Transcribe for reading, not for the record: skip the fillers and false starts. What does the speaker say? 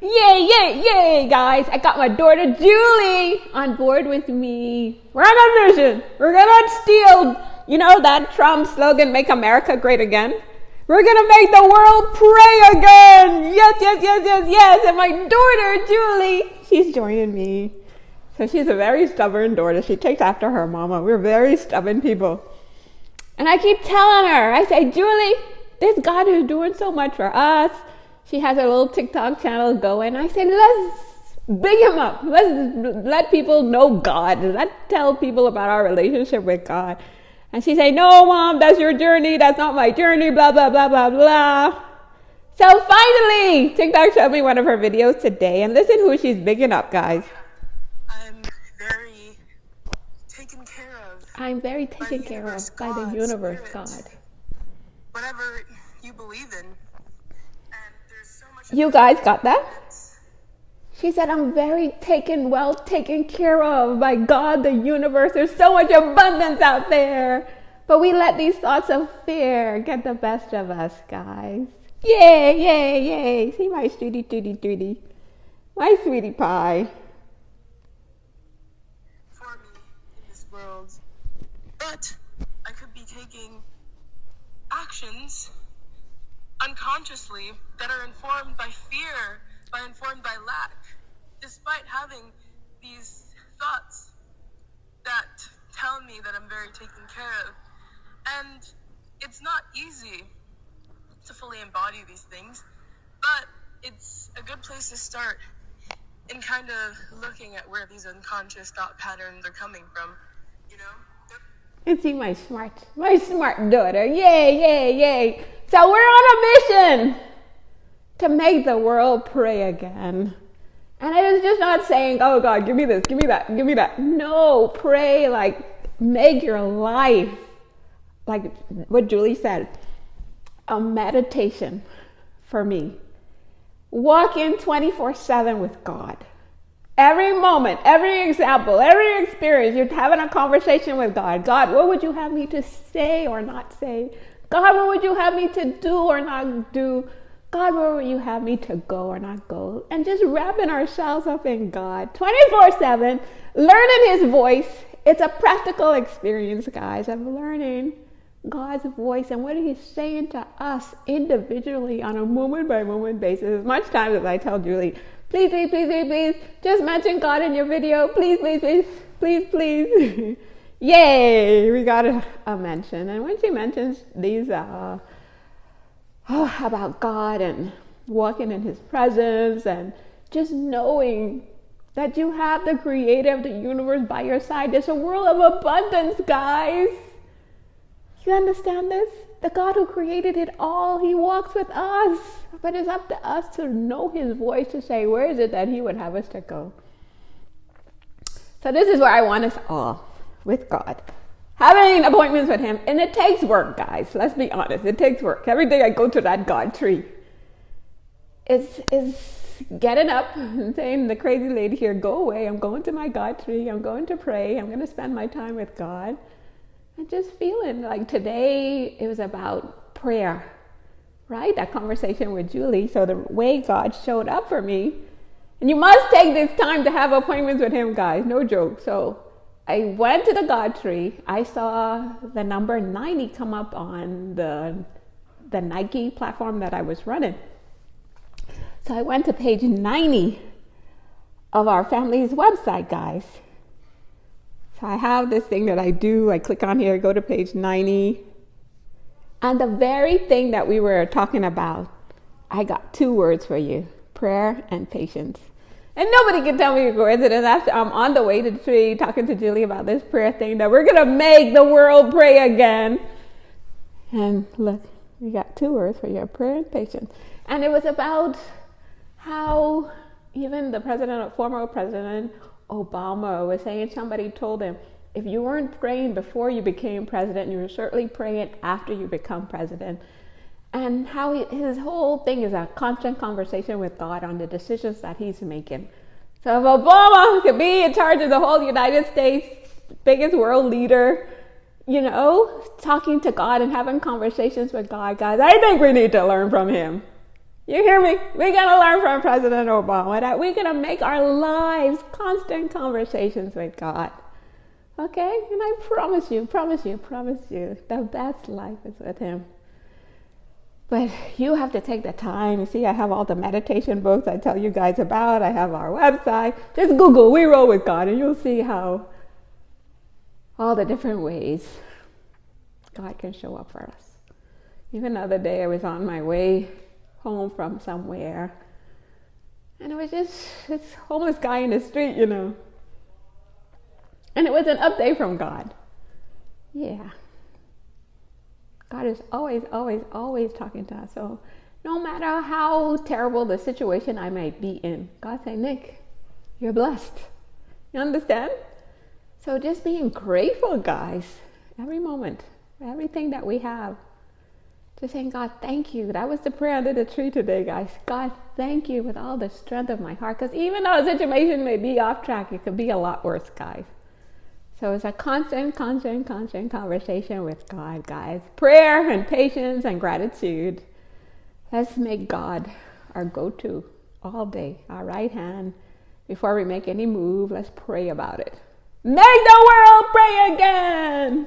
Yay, yay, yay, guys. I got my daughter Julie on board with me. We're on a mission. We're gonna steal, that Trump slogan, make America great again. We're gonna make the world pray again. Yes, yes, yes, yes, yes. And my daughter Julie, she's joining me. So she's a very stubborn daughter. She takes after her mama. We're very stubborn people. And I keep telling her, I say, Julie, this God who's doing so much for us. She has a little TikTok channel going. I say, let's big him up. Let's let people know God. Let's tell people about our relationship with God. And she say, no, Mom, that's your journey. That's not my journey, blah, blah, blah, blah, blah. So finally, TikTok showed me one of her videos today. And listen who she's bigging up, guys. I'm very taken care of. I'm very taken care of by the universe, God. Whatever you believe in. And there's so much. You guys got that? She said, I'm very well taken care of by God, the universe. There's so much abundance out there. But we let these thoughts of fear get the best of us, guys. Yay, yay, yay. See my sweetie. My sweetie pie. For me in this world. But I could be taking actions unconsciously that are informed by fear, informed by lack, despite having these thoughts that tell me that I'm very taken care of. And it's not easy to fully embody these things, but it's a good place to start in kind of looking at where these unconscious thought patterns are coming from, And see my smart daughter. Yay, yay, yay. So we're on a mission to make the world pray again. And it is just not saying, oh God, give me this, give me that, give me that. No, pray, make your life, like what Julie said, a meditation for me. Walk in 24/7 with God. Every moment, every example, every experience, you're having a conversation with God. God, what would you have me to say or not say? God, what would you have me to do or not do? God, where would you have me to go or not go? And just wrapping ourselves up in God 24/7, learning his voice. It's a practical experience, guys, of learning God's voice and what he's saying to us individually on a moment by moment basis. As much time as I tell Julie, please, please, please, please, please, just mention God in your video. Please, please, please, please, please. Yay, we got a mention. And when she mentions these about God and walking in his presence and just knowing that you have the creator of the universe by your side. There's a world of abundance, guys. You understand this? The God who created it all, he walks with us. But it's up to us to know his voice, to say, where is it that he would have us to go? So this is where I want us all, with God. Having appointments with him, and it takes work, guys. Let's be honest, it takes work. Every day I go to that God tree. It's getting up and saying, the crazy lady here, go away. I'm going to my God tree. I'm going to pray. I'm going to spend my time with God. And just feeling like today it was about prayer, right? That conversation with Julie. So the way God showed up for me, and you must take this time to have appointments with him, guys. No joke. So I went to the God tree. I saw the number 90 come up on the Nike platform that I was running. So I went to page 90 of our family's website, guys. So I have this thing that I do. I click on here, go to page 90. And the very thing that we were talking about, I got 2 words for you: prayer and patience. And nobody can tell me a coincidence after I'm on the way to the tree talking to Julie about this prayer thing that we're going to make the world pray again. And look, we got 2 words for you: prayer and patience. And it was about how even the former president Obama was saying, somebody told him, if you weren't praying before you became president, you were certainly praying after you become president. And how his whole thing is a constant conversation with God on the decisions that he's making. So if Obama could be in charge of the whole United States, biggest world leader, talking to God and having conversations with God, guys, I think we need to learn from him. You hear me? We're going to learn from President Obama that we're going to make our lives constant conversations with God. Okay? And I promise you, the best life is with Him. But you have to take the time. You see, I have all the meditation books I tell you guys about. I have our website. Just Google We Roll with God and you'll see how all the different ways God can show up for us. Even the other day I was on my way home from somewhere and it was just this homeless guy in the street, you know. And it was an update from God. Yeah. God is always talking to us. So no matter how terrible the situation I might be in, God say, Nick, you're blessed. You understand? So just being grateful, guys, every moment, everything that we have. Just saying, God, thank you. That was the prayer under the tree today, guys. God, thank you with all the strength of my heart. Because even though the situation may be off track, it could be a lot worse, guys. So it's a constant conversation with God, guys. Prayer and patience and gratitude. Let's make God our go-to all day, our right hand. Before we make any move, let's pray about it. Make the world pray again!